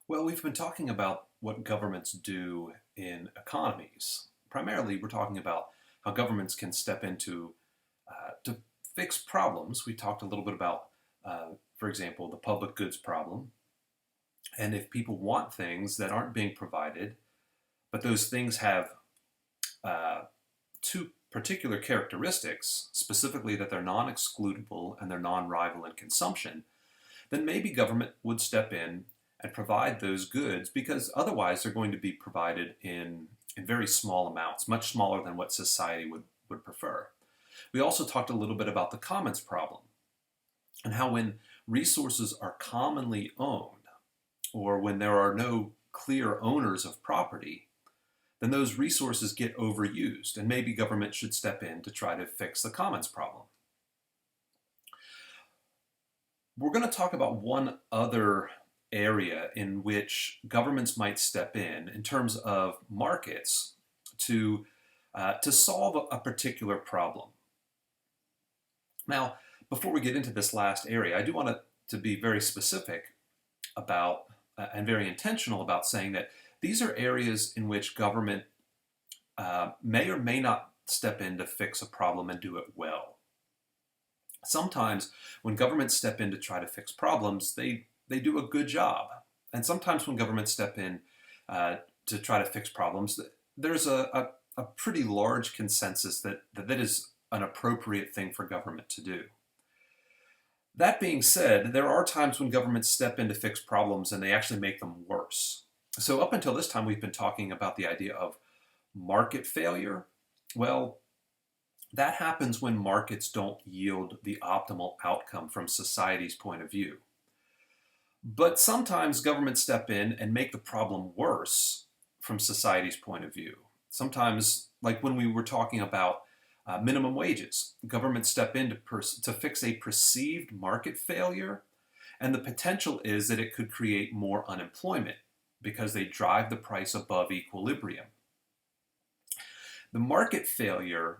Well, we've been talking about what governments do in economies. Primarily, we're talking about how governments can step into to fix problems. We talked a little bit about, for example, the public goods problem. And if people want things that aren't being provided, but those things have uh, two particular characteristics, specifically that they're non-excludable and they're non-rival in consumption, then maybe government would step in and provide those goods because otherwise they're going to be provided in very small amounts, much smaller than what society would prefer. We also talked a little bit about the commons problem and how when resources are commonly owned or when there are no clear owners of property, then those resources get overused and maybe government should step in to try to fix the commons problem. We're going to talk about one other area in which governments might step in terms of markets to solve a particular problem. Now, before we get into this last area, I do want to be very specific about and very intentional about saying that these are areas in which government may or may not step in to fix a problem and do it well. Sometimes when governments step in to try to fix problems, they do a good job. And sometimes when governments step in to try to fix problems, there's a pretty large consensus that is an appropriate thing for government to do. That being said, there are times when governments step in to fix problems and they actually make them worse. So up until this time, we've been talking about the idea of market failure. Well, that happens when markets don't yield the optimal outcome from society's point of view. But sometimes governments step in and make the problem worse from society's point of view. Sometimes, like when we were talking about minimum wages, governments step in to fix a perceived market failure, and the potential is that it could create more unemployment because they drive the price above equilibrium. The market failure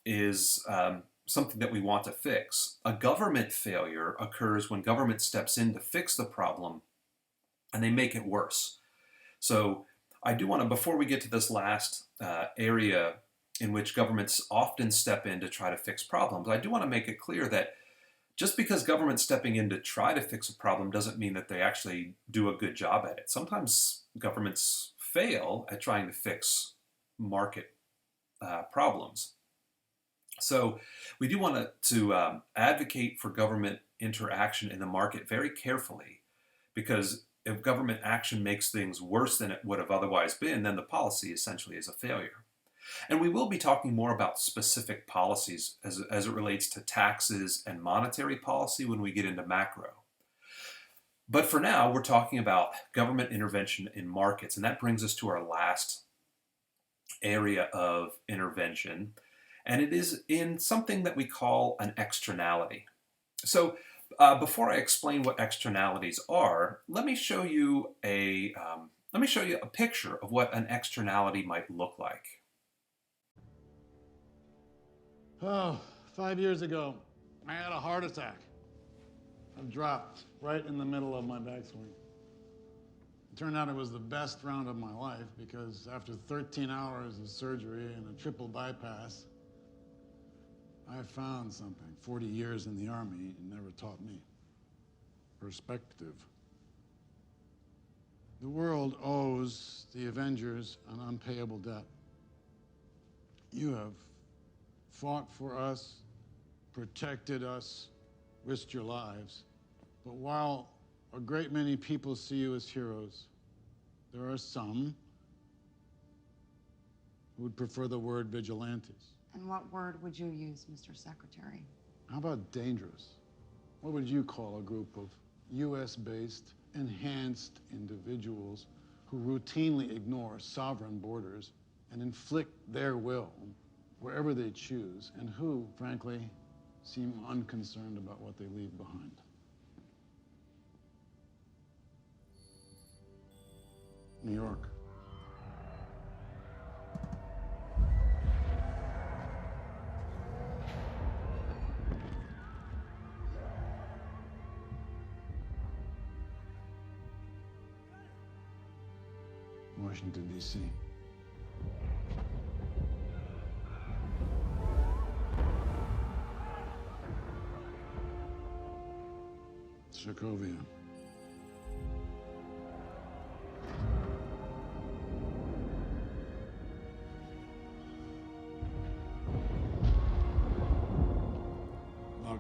is something that we want to fix. A government failure occurs when government steps in to fix the problem and they make it worse. So I do want to, before we get to this last area in which governments often step in to try to fix problems, I do want to make it clear that just because government's stepping in to try to fix a problem doesn't mean that they actually do a good job at it. Sometimes governments fail at trying to fix market problems. So we do want to advocate for government interaction in the market very carefully, because if government action makes things worse than it would have otherwise been, then the policy essentially is a failure. And we will be talking more about specific policies as it relates to taxes and monetary policy when we get into macro. But for now, we're talking about government intervention in markets, and that brings us to our last area of intervention, and it is in something that we call an externality. So before I explain what externalities are, let me show you a picture of what an externality might look like. Oh, 5 years ago, I had a heart attack. I dropped right in the middle of my backswing. It turned out it was the best round of my life because after 13 hours of surgery and a triple bypass, I found something 40 years in the Army never taught me. Perspective. The world owes the Avengers an unpayable debt. You have fought for us, protected us, risked your lives. But while a great many people see you as heroes, there are some who would prefer the word vigilantes. And what word would you use, Mr. Secretary? How about dangerous? What would you call a group of US-based, enhanced individuals who routinely ignore sovereign borders and inflict their will wherever they choose, and who, frankly, seem unconcerned about what they leave behind? New York. Washington, D.C. Sokovia.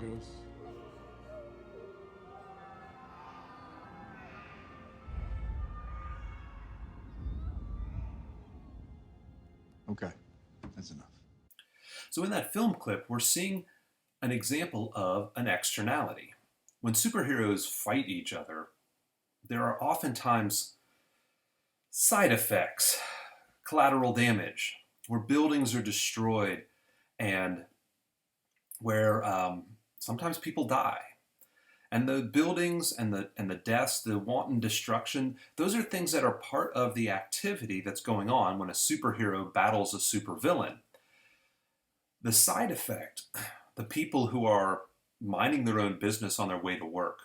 Lagos. Okay, that's enough. So in that film clip, we're seeing an example of an externality. When superheroes fight each other, there are oftentimes side effects, collateral damage, where buildings are destroyed and where sometimes people die. And the buildings and the deaths, the wanton destruction, those are things that are part of the activity that's going on when a superhero battles a supervillain. The side effect, the people who are minding their own business on their way to work,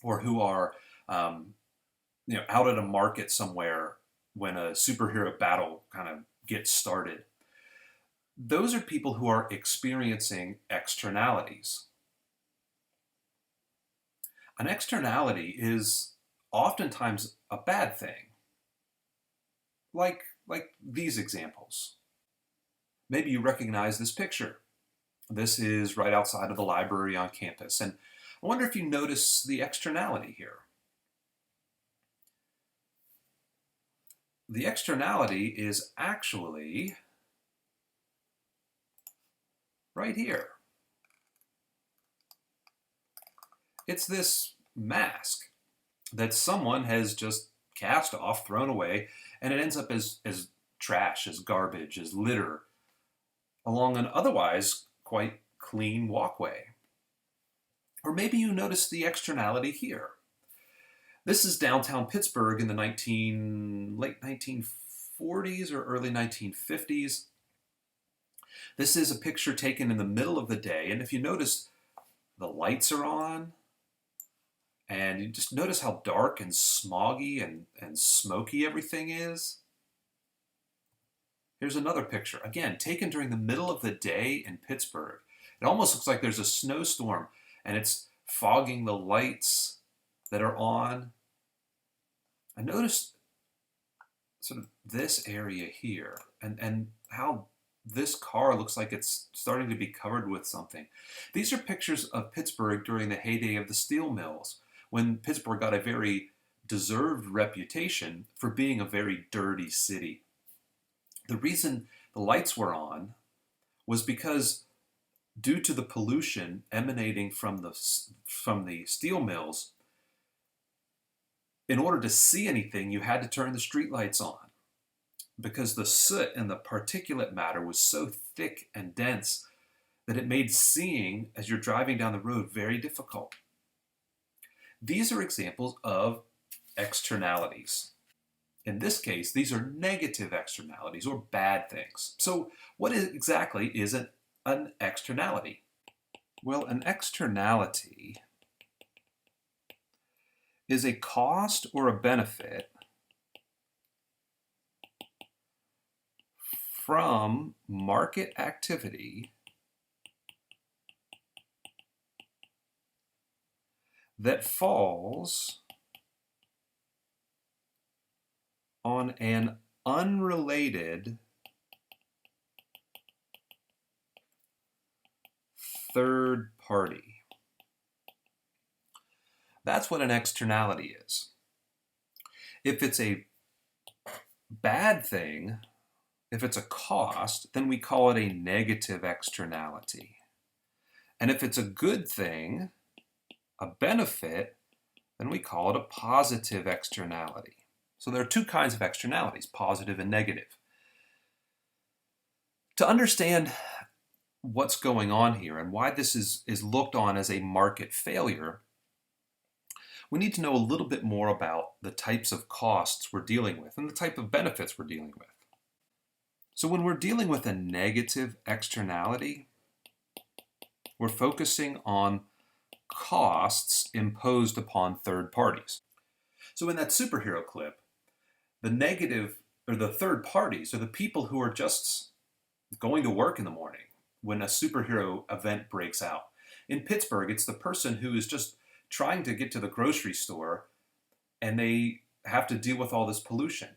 or who are out at a market somewhere when a superhero battle kind of gets started, those are people who are experiencing externalities. An externality is oftentimes a bad thing, like these examples. Maybe you recognize this picture. This is right outside of the library on campus, and I wonder if you notice the externality here. The externality is actually right here. It's this mask that someone has just cast off, thrown away, and it ends up as trash, as garbage, as litter, along an otherwise quite clean walkway. Or maybe you notice the externality here. This is downtown Pittsburgh in the late 1940s or early 1950s. This is a picture taken in the middle of the day, and if you notice, the lights are on, and you just notice how dark and smoggy and smoky everything is. Here's another picture, again, taken during the middle of the day in Pittsburgh. It almost looks like there's a snowstorm, and it's fogging the lights that are on. I noticed sort of this area here, and how this car looks like it's starting to be covered with something. These are pictures of Pittsburgh during the heyday of the steel mills, when Pittsburgh got a very deserved reputation for being a very dirty city. The reason the lights were on was because, due to the pollution emanating from the steel mills, in order to see anything, you had to turn the street lights on, because the soot and the particulate matter was so thick and dense that it made seeing as you're driving down the road very difficult. These are examples of externalities. In this case, these are negative externalities, or bad things. So what exactly is an externality? Well, an externality is a cost or a benefit from market activity that falls on an unrelated third party. That's what an externality is. If it's a bad thing, if it's a cost, then we call it a negative externality. And if it's a good thing, a benefit, then we call it a positive externality. So there are two kinds of externalities, positive and negative. To understand what's going on here and why this is looked on as a market failure, we need to know a little bit more about the types of costs we're dealing with and the type of benefits we're dealing with. So when we're dealing with a negative externality, we're focusing on costs imposed upon third parties. So in that superhero clip, The negative, or the third parties, are the people who are just going to work in the morning when a superhero event breaks out. In Pittsburgh, it's the person who is just trying to get to the grocery store and they have to deal with all this pollution.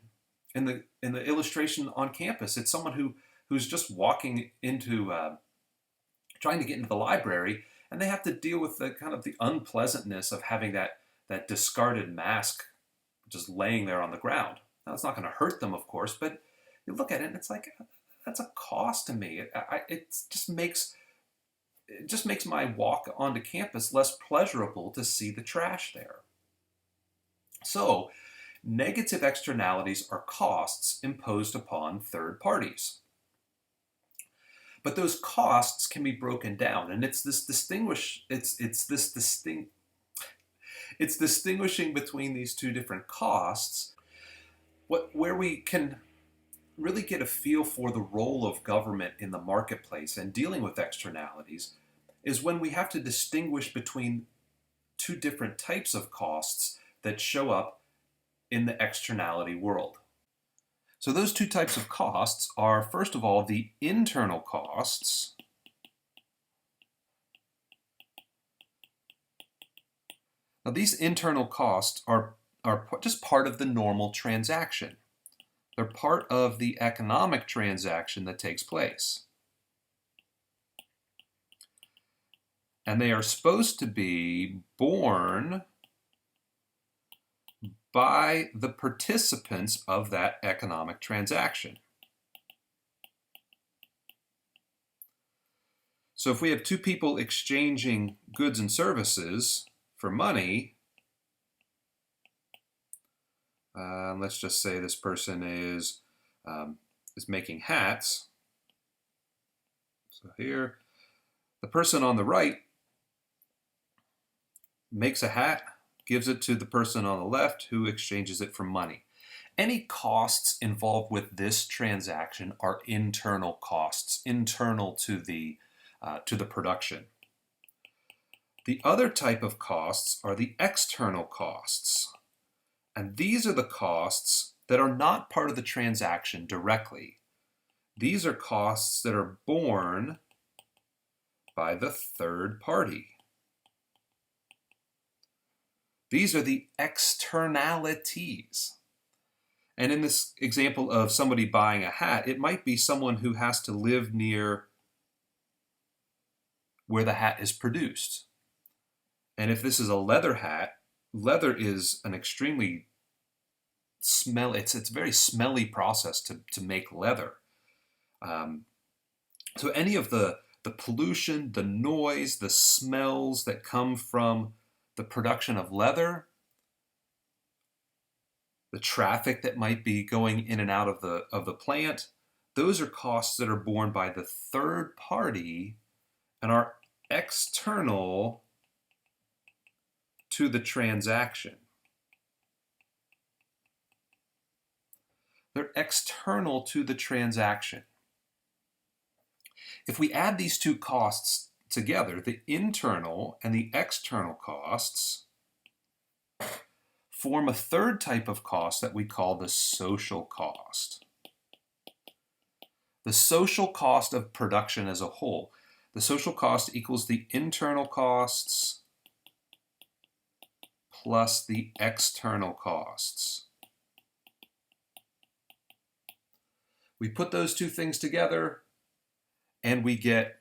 In the illustration on campus, it's someone who's just walking into trying to get into the library, and they have to deal with the kind of the unpleasantness of having that discarded mask just laying there on the ground. Now, it's not going to hurt them, of course, but you look at it and it's like, that's a cost to me. It just makes my walk onto campus less pleasurable to see the trash there. So, negative externalities are costs imposed upon third parties. But those costs can be broken down, and it's distinguishing between these two different costs, where we can really get a feel for the role of government in the marketplace and dealing with externalities is when we have to distinguish between two different types of costs that show up in the externality world. So those two types of costs are, first of all, the internal costs. Now, these internal costs are just part of the normal transaction. They're part of the economic transaction that takes place. And they are supposed to be borne by the participants of that economic transaction. So if we have two people exchanging goods and services for money, let's just say this person is making hats. So here, the person on the right makes a hat, gives it to the person on the left who exchanges it for money. Any costs involved with this transaction are internal costs, internal to the production. The other type of costs are the external costs. And these are the costs that are not part of the transaction directly. These are costs that are borne by the third party. These are the externalities. And in this example of somebody buying a hat, it might be someone who has to live near where the hat is produced. And if this is a leather hat, leather is an extremely it's a very smelly process to make leather. So any of the pollution, the noise, the smells that come from the production of leather, the traffic that might be going in and out of the plant, those are costs that are borne by the third party and are external to the transaction. They're external to the transaction. If we add these two costs together, the internal and the external costs form a third type of cost that we call the social cost. The social cost of production as a whole. The social cost equals the internal costs plus the external costs. We put those two things together and we get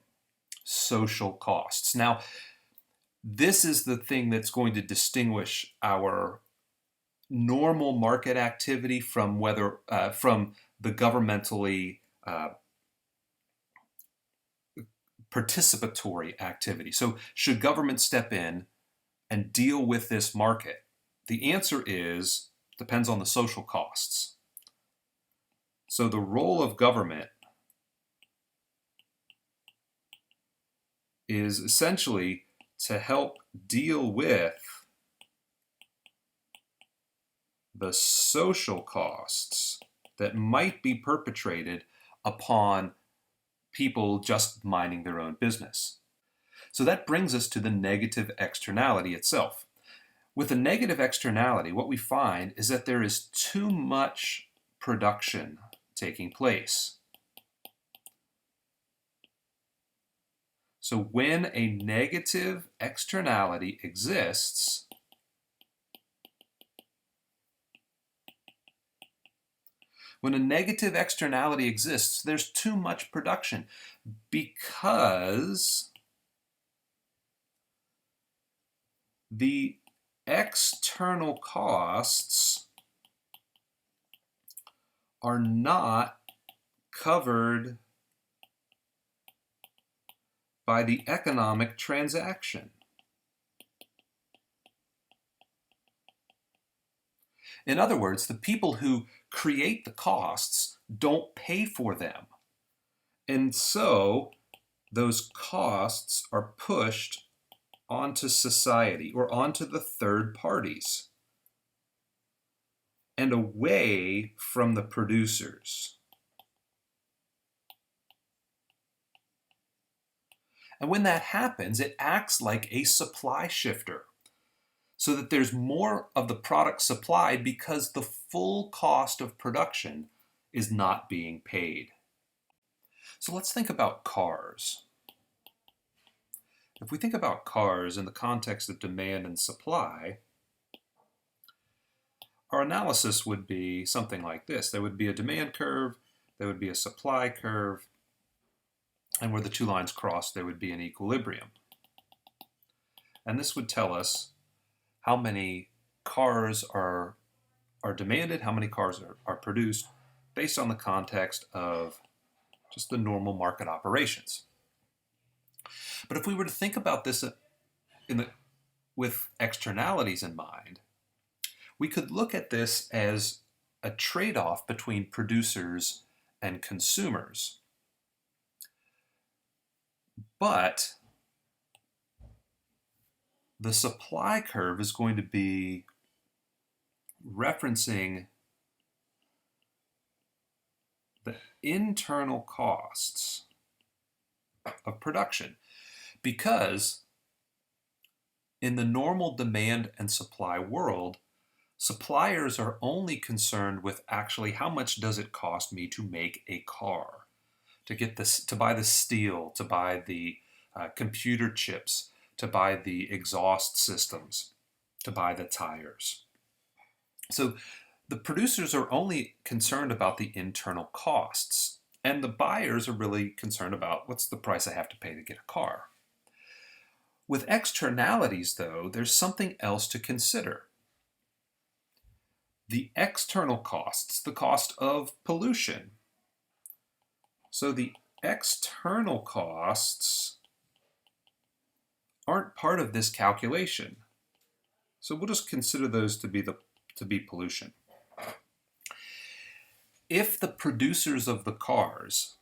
social costs. Now, this is the thing that's going to distinguish our normal market activity from from the governmentally participatory activity. So, should government step in and deal with this market? The answer depends on the social costs. So, the role of government is essentially to help deal with the social costs that might be perpetrated upon people just minding their own business. So that brings us to the negative externality itself. With a negative externality, what we find is that there is too much production taking place. So when a negative externality exists, there's too much production because the external costs are not covered by the economic transaction. In other words, the people who create the costs don't pay for them. And so those costs are pushed onto society or onto the third parties and away from the producers. And when that happens, it acts like a supply shifter so that there's more of the product supplied because the full cost of production is not being paid. So let's think about cars. If we think about cars in the context of demand and supply, our analysis would be something like this. There would be a demand curve, there would be a supply curve, and where the two lines cross, there would be an equilibrium. And this would tell us how many cars are demanded, how many cars are produced, based on the context of just the normal market operations. But if we were to think about this with externalities in mind, we could look at this as a trade-off between producers and consumers. But the supply curve is going to be referencing the internal costs of production, because in the normal demand and supply world, suppliers are only concerned with actually how much does it cost me to make a car, to get this, to buy the steel, to buy the computer chips, to buy the exhaust systems, to buy the tires. So the producers are only concerned about the internal costs, and the buyers are really concerned about what's the price I have to pay to get a car. With externalities, though, there's something else to consider. The external costs, the cost of pollution. So the external costs aren't part of this calculation. So we'll just consider those to be pollution. If the producers of the cars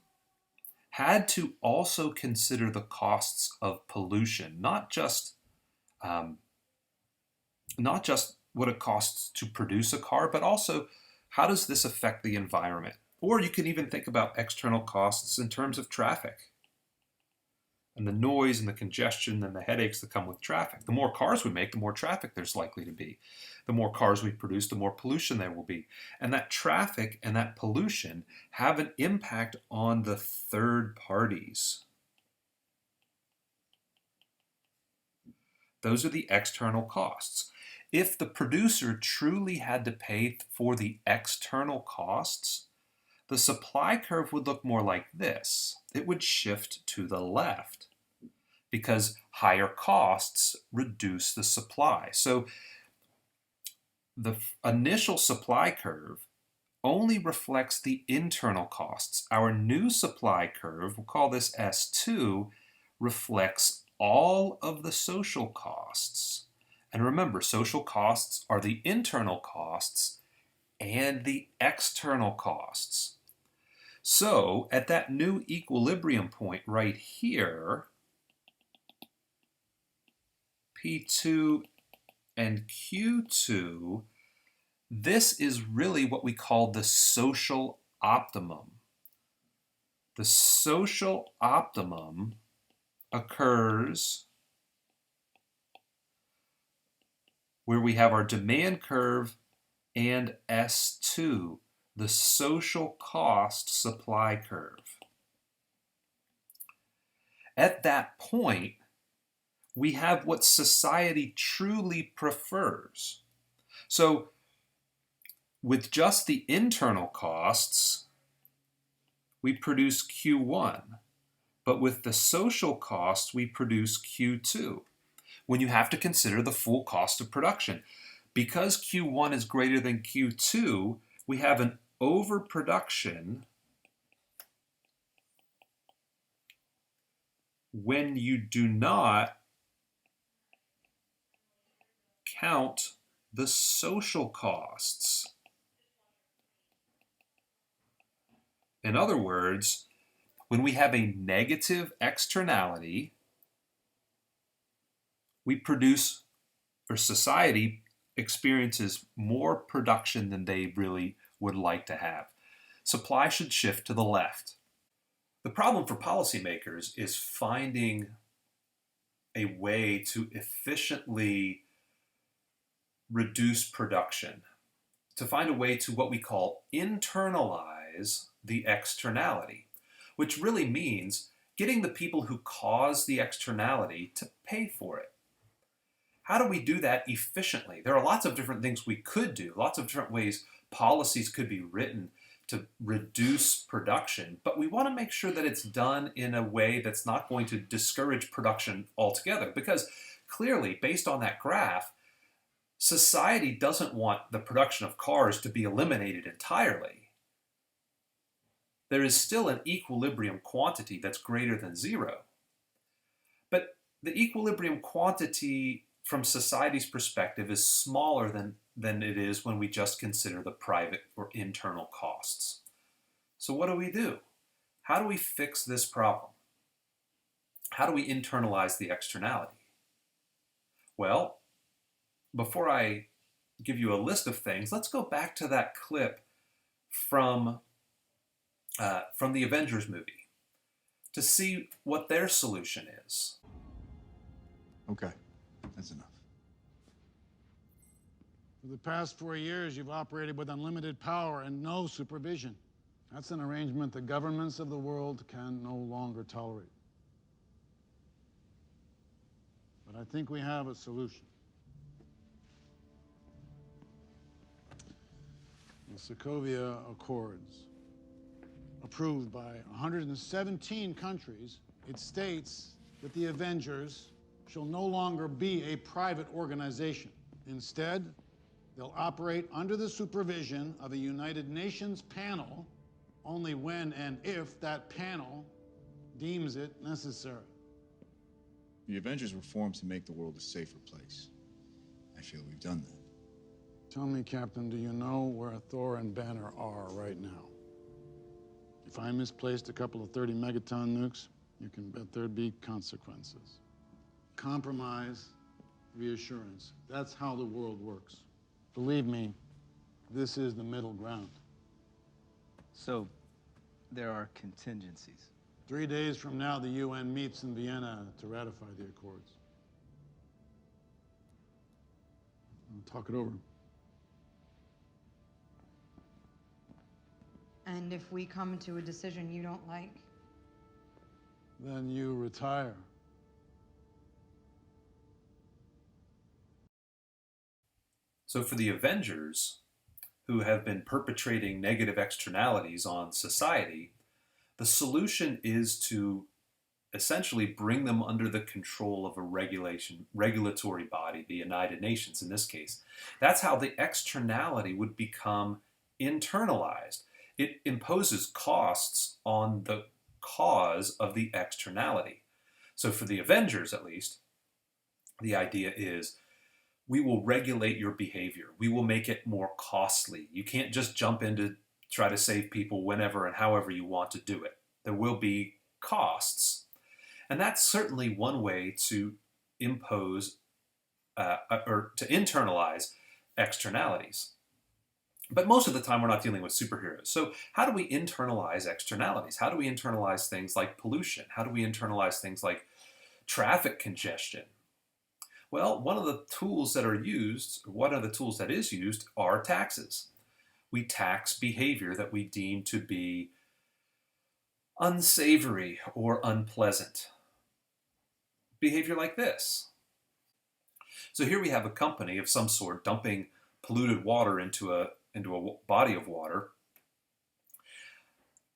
had to also consider the costs of pollution, not just what it costs to produce a car, but also how does this affect the environment? Or you can even think about external costs in terms of traffic and the noise and the congestion and the headaches that come with traffic. The more cars we make, the more traffic there's likely to be. The more cars we produce, the more pollution there will be. And that traffic and that pollution have an impact on the third parties. Those are the external costs. If the producer truly had to pay for the external costs, the supply curve would look more like this. It would shift to the left because higher costs reduce the supply. So the initial supply curve only reflects the internal costs. Our new supply curve, we'll call this S2, reflects all of the social costs. And remember, social costs are the internal costs and the external costs. So at that new equilibrium point right here, P2 and Q2, this is really what we call the social optimum. The social optimum occurs where we have our demand curve and S2, the social cost supply curve. At that point, we have what society truly prefers. So with just the internal costs, we produce Q1, but with the social costs, we produce Q2. When you have to consider the full cost of production. Because Q1 is greater than Q2, we have an overproduction when you do not count the social costs. In other words, when we have a negative externality, we produce, or society experiences more production than they really would like to have. Supply should shift to the left. The problem for policymakers is finding a way to efficiently reduce production, to find a way to what we call internalize the externality, which really means getting the people who cause the externality to pay for it. How do we do that efficiently? There are lots of different things we could do, lots of different ways policies could be written to reduce production, but we want to make sure that it's done in a way that's not going to discourage production altogether, because clearly, based on that graph, society doesn't want the production of cars to be eliminated entirely. There is still an equilibrium quantity that's greater than zero. But the equilibrium quantity from society's perspective is smaller than it is when we just consider the private or internal costs. So what do? How do we fix this problem? How do we internalize the externality? Well, before I give you a list of things, let's go back to that clip from the Avengers movie to see what their solution is. Okay, that's enough. For the past 4 years, you've operated with unlimited power and no supervision. That's an arrangement the governments of the world can no longer tolerate. But I think we have a solution. The Sokovia Accords, approved by 117 countries, it states that the Avengers shall no longer be a private organization. Instead, they'll operate under the supervision of a United Nations panel only when and if that panel deems it necessary. The Avengers were formed to make the world a safer place. I feel we've done that. Tell me, Captain, do you know where Thor and Banner are right now? If I misplaced a couple of 30 megaton nukes, you can bet there'd be consequences. Compromise, reassurance. That's how the world works. Believe me, this is the middle ground. So, there are contingencies. 3 days from now, the UN meets in Vienna to ratify the accords. We'll talk it over. And if we come to a decision you don't like? Then you retire. So for the Avengers, who have been perpetrating negative externalities on society, the solution is to essentially bring them under the control of a regulatory body, the United Nations in this case. That's how the externality would become internalized. It imposes costs on the cause of the externality. So for the Avengers, at least, the idea is we will regulate your behavior. We will make it more costly. You can't just jump in to try to save people whenever and however you want to do it. There will be costs. And that's certainly one way to impose or to internalize externalities. But most of the time, we're not dealing with superheroes. So how do we internalize externalities? How do we internalize things like pollution? How do we internalize things like traffic congestion? Well, one of the tools that are used, one of the tools that is used, are taxes. We tax behavior that we deem to be unsavory or unpleasant. Behavior like this. So here we have a company of some sort dumping polluted water into a body of water.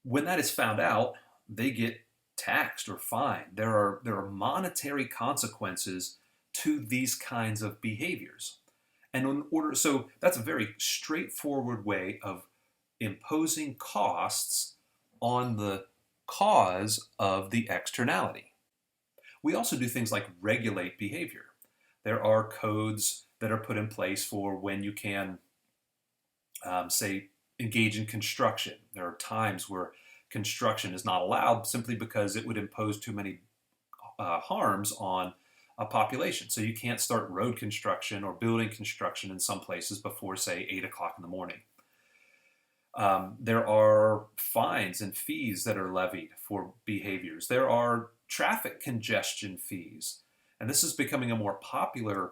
When that is found out, they get taxed or fined. There are monetary consequences to these kinds of behaviors. And so that's a very straightforward way of imposing costs on the cause of the externality. We also do things like regulate behavior. There are codes that are put in place for when you can, say, engage in construction. There are times where construction is not allowed simply because it would impose too many harms on a population. So you can't start road construction or building construction in some places before, say, 8 o'clock in the morning. There are fines and fees that are levied for behaviors. There are traffic congestion fees. And this is becoming a more popular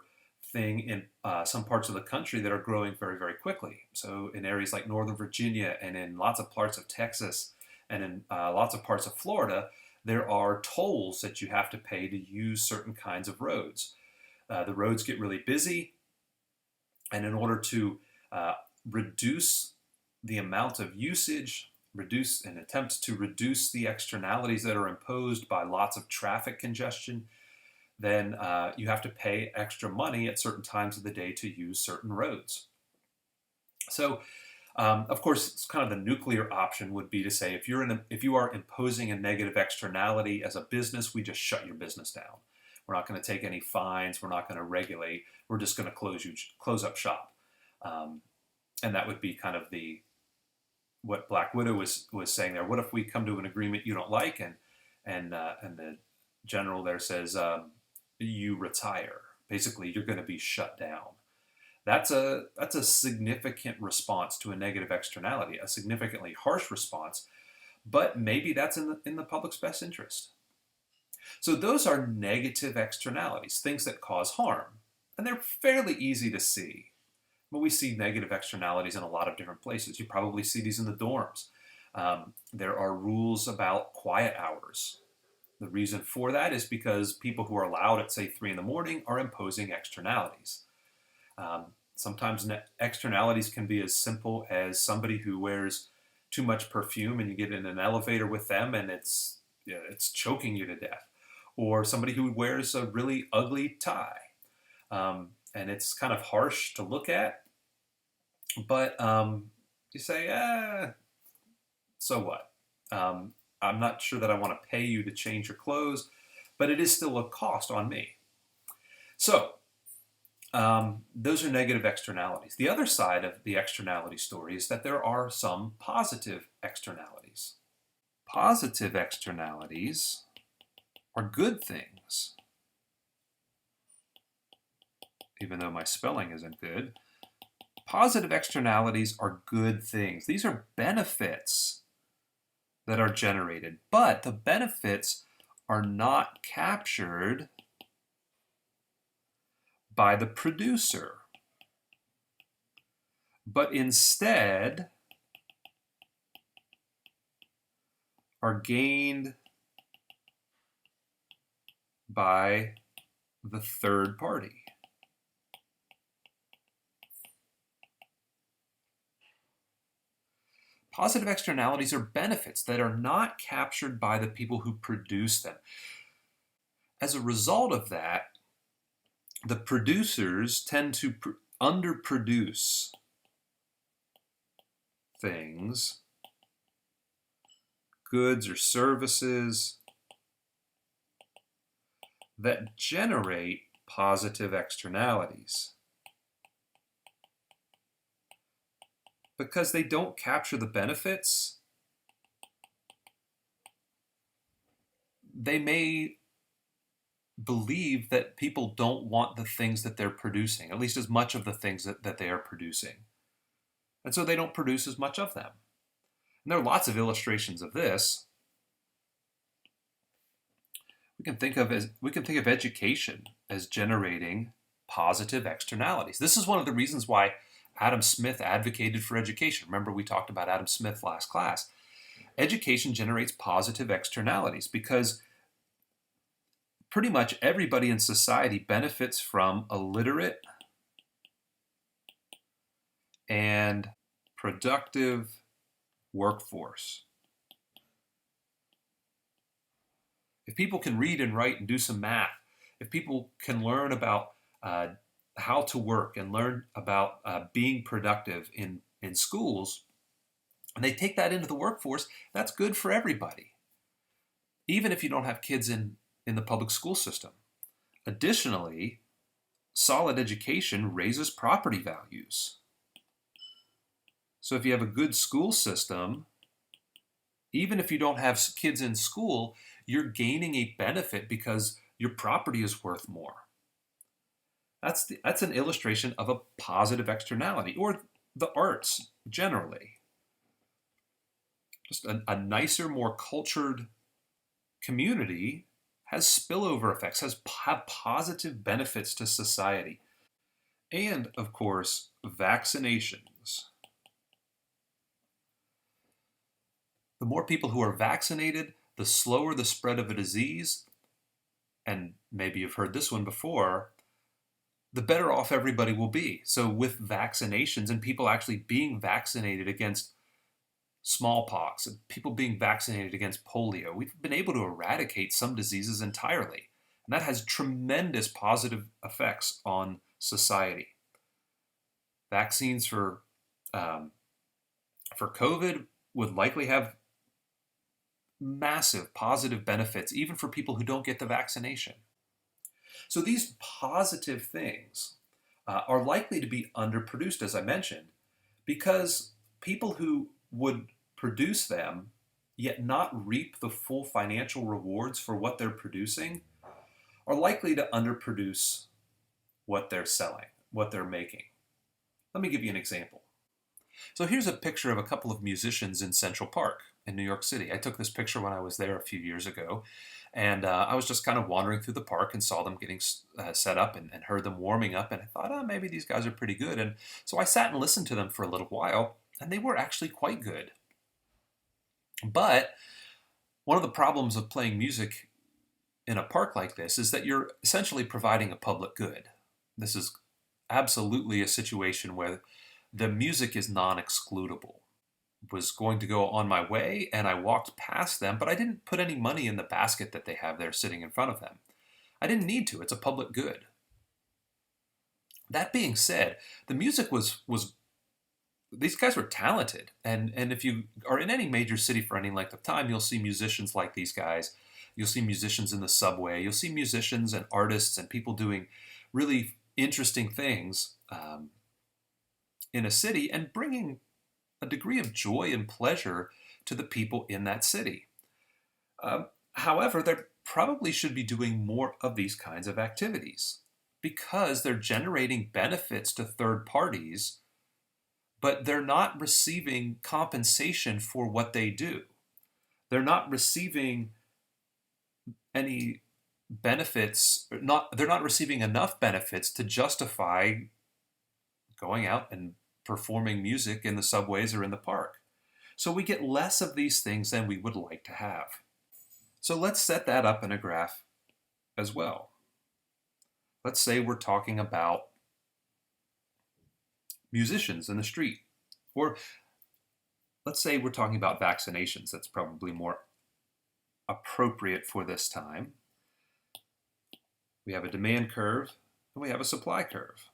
thing in some parts of the country that are growing very, very quickly. So in areas like Northern Virginia and in lots of parts of Texas and in lots of parts of Florida, there are tolls that you have to pay to use certain kinds of roads. The roads get really busy, and in order to reduce the amount of usage, attempt to reduce the externalities that are imposed by lots of traffic congestion, then you have to pay extra money at certain times of the day to use certain roads. So, of course, it's kind of the nuclear option would be to say, if you are imposing a negative externality as a business, we just shut your business down. We're not going to take any fines. We're not going to regulate. We're just going to close up shop. And that would be kind of what Black Widow was saying there. What if we come to an agreement you don't like, and the general there says you retire? Basically, you're going to be shut down. That's a significant response to a negative externality, a significantly harsh response, but maybe that's in the public's best interest. So those are negative externalities, things that cause harm, and they're fairly easy to see. But we see negative externalities in a lot of different places. You probably see these in the dorms. There are rules about quiet hours. The reason for that is because people who are allowed at, say, 3 in the morning are imposing externalities. Sometimes externalities can be as simple as somebody who wears too much perfume and you get in an elevator with them and it's choking you to death. Or somebody who wears a really ugly tie. And it's kind of harsh to look at, but you say, so what? I'm not sure that I want to pay you to change your clothes, but it is still a cost on me. So those are negative externalities. The other side of the externality story is that there are some positive externalities. Positive externalities are good things. Even though my spelling isn't good. Positive externalities are good things. These are benefits that are generated, but the benefits are not captured by the producer, but instead are gained by the third party. Positive externalities are benefits that are not captured by the people who produce them. As a result of that, the producers tend to underproduce things, goods or services that generate positive externalities. Because they don't capture the benefits, they may believe that people don't want the things that they're producing, at least as much of the things that they are producing. And so they don't produce as much of them. And there are lots of illustrations of this. We can think of education as generating positive externalities. This is one of the reasons why Adam Smith advocated for education. Remember, we talked about Adam Smith last class. Education generates positive externalities because pretty much everybody in society benefits from a literate and productive workforce. If people can read and write and do some math, if people can learn about how to work and learn about being productive in schools, and they take that into the workforce, that's good for everybody, even if you don't have kids in the public school system. Additionally, solid education raises property values. So if you have a good school system, even if you don't have kids in school, you're gaining a benefit because your property is worth more. That's an illustration of a positive externality, or the arts generally. Just a nicer, more cultured community has spillover effects, have positive benefits to society. And, of course, vaccinations. The more people who are vaccinated, the slower the spread of a disease, and maybe you've heard this one before, the better off everybody will be. So with vaccinations and people actually being vaccinated against smallpox and people being vaccinated against polio, we've been able to eradicate some diseases entirely. And that has tremendous positive effects on society. Vaccines for COVID would likely have massive positive benefits, even for people who don't get the vaccination. So these positive things are likely to be underproduced, as I mentioned, because people who would produce them yet not reap the full financial rewards for what they're producing are likely to underproduce what they're selling, what they're making. Let me give you an example. So here's a picture of a couple of musicians in Central Park in New York City. I took this picture when I was there a few years ago, and I was just kind of wandering through the park and saw them getting set up and heard them warming up, and I thought, oh, maybe these guys are pretty good. And so I sat and listened to them for a little while, and they were actually quite good. But one of the problems of playing music in a park like this is that you're essentially providing a public good. This is absolutely a situation where the music is non-excludable. Was going to go on my way and I walked past them, but I didn't put any money in the basket that they have there sitting in front of them. I didn't need to. It's a public good. That being said, the music was these guys were talented, and if you are in any major city for any length of time, you'll see musicians like these guys. You'll see musicians in the subway. You'll see musicians and artists and people doing really interesting things in a city and bringing a degree of joy and pleasure to the people in that city. However, they probably should be doing more of these kinds of activities because they're generating benefits to third parties, but they're not receiving compensation for what they do. They're not receiving any benefits, they're not receiving enough benefits to justify going out and performing music in the subways or in the park. So we get less of these things than we would like to have. So let's set that up in a graph as well. Let's say we're talking about musicians in the street, or let's say we're talking about vaccinations. That's probably more appropriate for this time. We have a demand curve and we have a supply curve,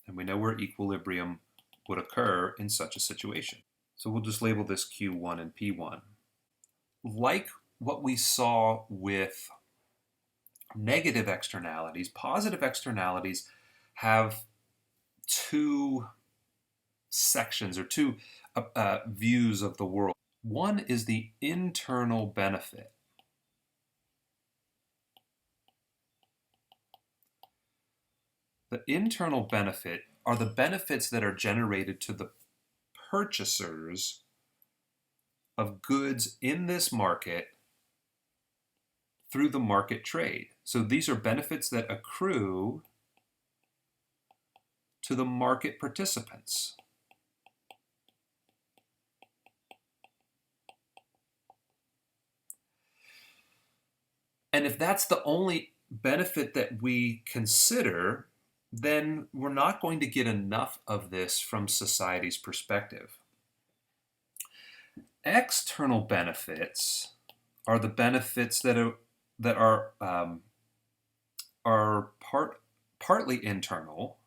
and we know where equilibrium would occur in such a situation. So we'll just label this Q1 and P1. Like what we saw with negative externalities, positive externalities have two sections or two views of the world. One is the internal benefit. The internal benefit are the benefits that are generated to the purchasers of goods in this market through the market trade. So these are benefits that accrue to the market participants. And if that's the only benefit that we consider, then we're not going to get enough of this from society's perspective. External benefits are the benefits that are partly internal,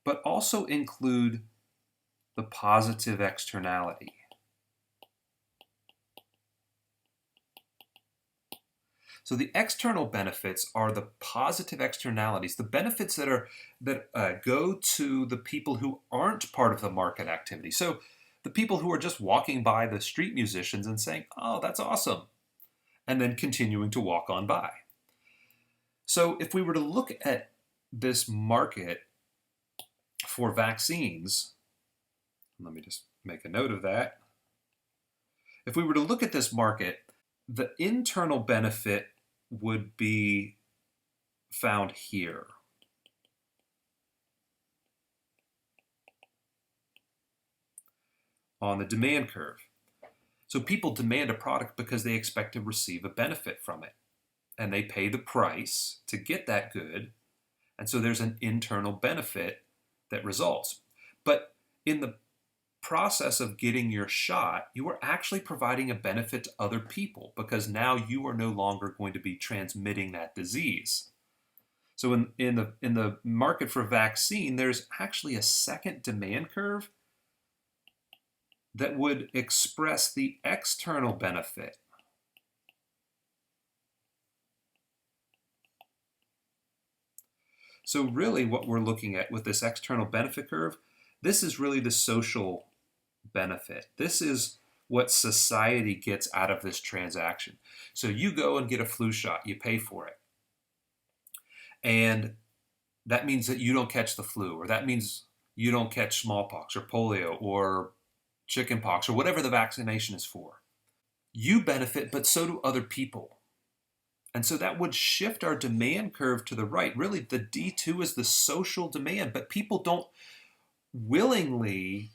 but also include the positive externality. So the external benefits are the positive externalities, the benefits that go to the people who aren't part of the market activity. So the people who are just walking by the street musicians and saying, "Oh, that's awesome," and then continuing to walk on by. So if we were to look at this market for vaccines, let me just make a note of that. If we were to look at this market, the internal benefit would be found here. On the demand curve. So people demand a product because they expect to receive a benefit from it. And they pay the price to get that good. And so there's an internal benefit that results. But in the process of getting your shot, you are actually providing a benefit to other people because now you are no longer going to be transmitting that disease. So in the market for vaccine, there's actually a second demand curve that would express the external benefit. So really what we're looking at with this external benefit curve, this is really the social benefit. This is what society gets out of this transaction. So you go and get a flu shot, you pay for it. And that means that you don't catch the flu, or that means you don't catch smallpox or polio or chickenpox or whatever the vaccination is for. You benefit, but so do other people. And so that would shift our demand curve to the right. Really, the D2 is the social demand, but people don't willingly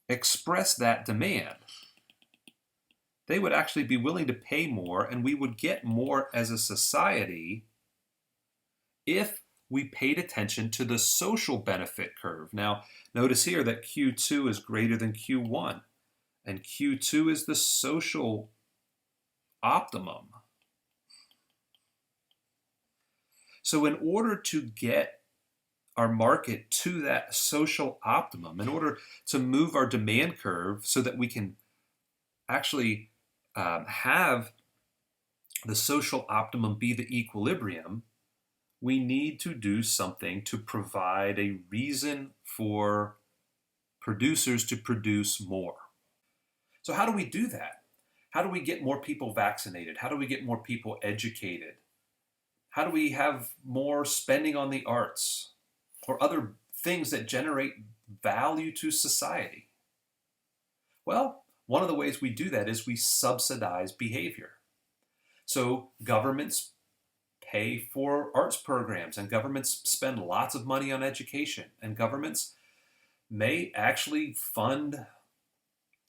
express that demand. They would actually be willing to pay more, and we would get more as a society if we paid attention to the social benefit curve. Now, notice here that Q2 is greater than Q1, and Q2 is the social optimum. So in order to get our market to that social optimum, in order to move our demand curve so that we can actually have the social optimum be the equilibrium, we need to do something to provide a reason for producers to produce more. So how do we do that? How do we get more people vaccinated? How do we get more people educated? How do we have more spending on the arts or other things that generate value to society? Well, one of the ways we do that is we subsidize behavior. So governments pay for arts programs, and governments spend lots of money on education, and governments may actually fund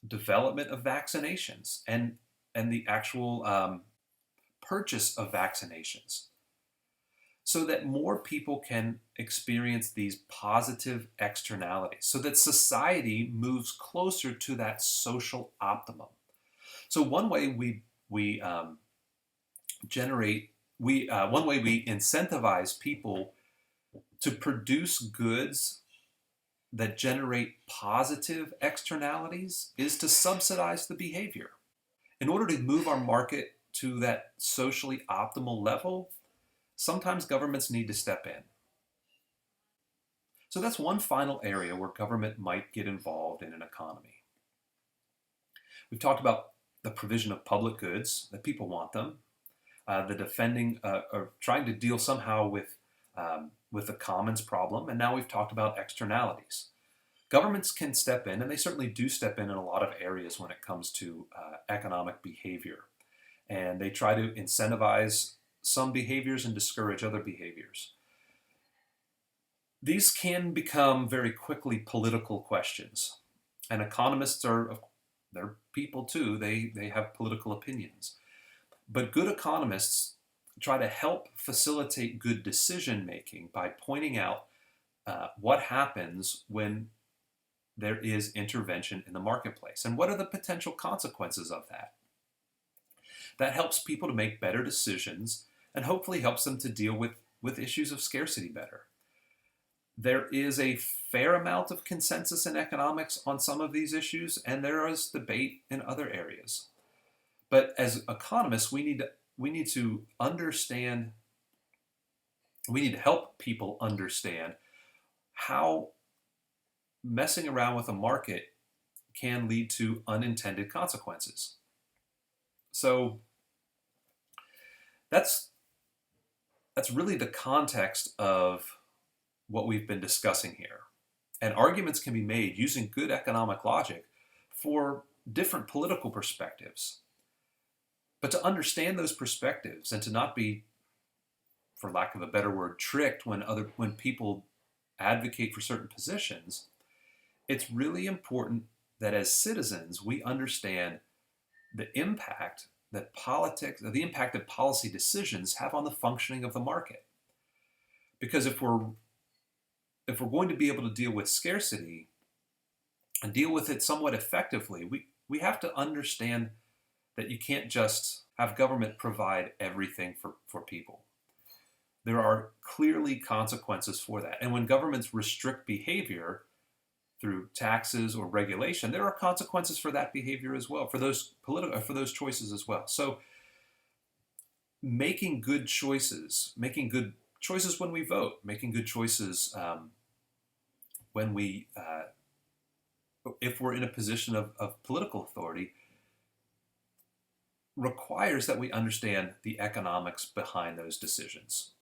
development of vaccinations and the actual purchase of vaccinations, so that more people can experience these positive externalities, so that society moves closer to that social optimum. So one way we incentivize people to produce goods that generate positive externalities is to subsidize the behavior. In order to move our market to that socially optimal level, sometimes governments need to step in. So that's one final area where government might get involved in an economy. We've talked about the provision of public goods, that people want them, the defending or trying to deal somehow with the commons problem, and now we've talked about externalities. Governments can step in, and they certainly do step in a lot of areas when it comes to economic behavior. And they try to incentivize some behaviors and discourage other behaviors. These can become very quickly political questions. And economists they're people too. They have political opinions. But good economists try to help facilitate good decision making by pointing out what happens when there is intervention in the marketplace and what are the potential consequences of that. That helps people to make better decisions and hopefully helps them to deal with issues of scarcity better. There is a fair amount of consensus in economics on some of these issues, and there is debate in other areas. But as economists, we need to understand, we need to help people understand how messing around with a market can lead to unintended consequences. So that's really the context of what we've been discussing here. And arguments can be made using good economic logic for different political perspectives. But to understand those perspectives and to not be, for lack of a better word, tricked when people advocate for certain positions, it's really important that as citizens we understand the impact that policy decisions have on the functioning of the market. Because if we're going to be able to deal with scarcity and deal with it somewhat effectively, we have to understand that you can't just have government provide everything for people. There are clearly consequences for that. And when governments restrict behavior through taxes or regulation, there are consequences for that behavior as well, for those choices as well. So making good choices when we vote, making good choices when if we're in a position of political authority, requires that we understand the economics behind those decisions.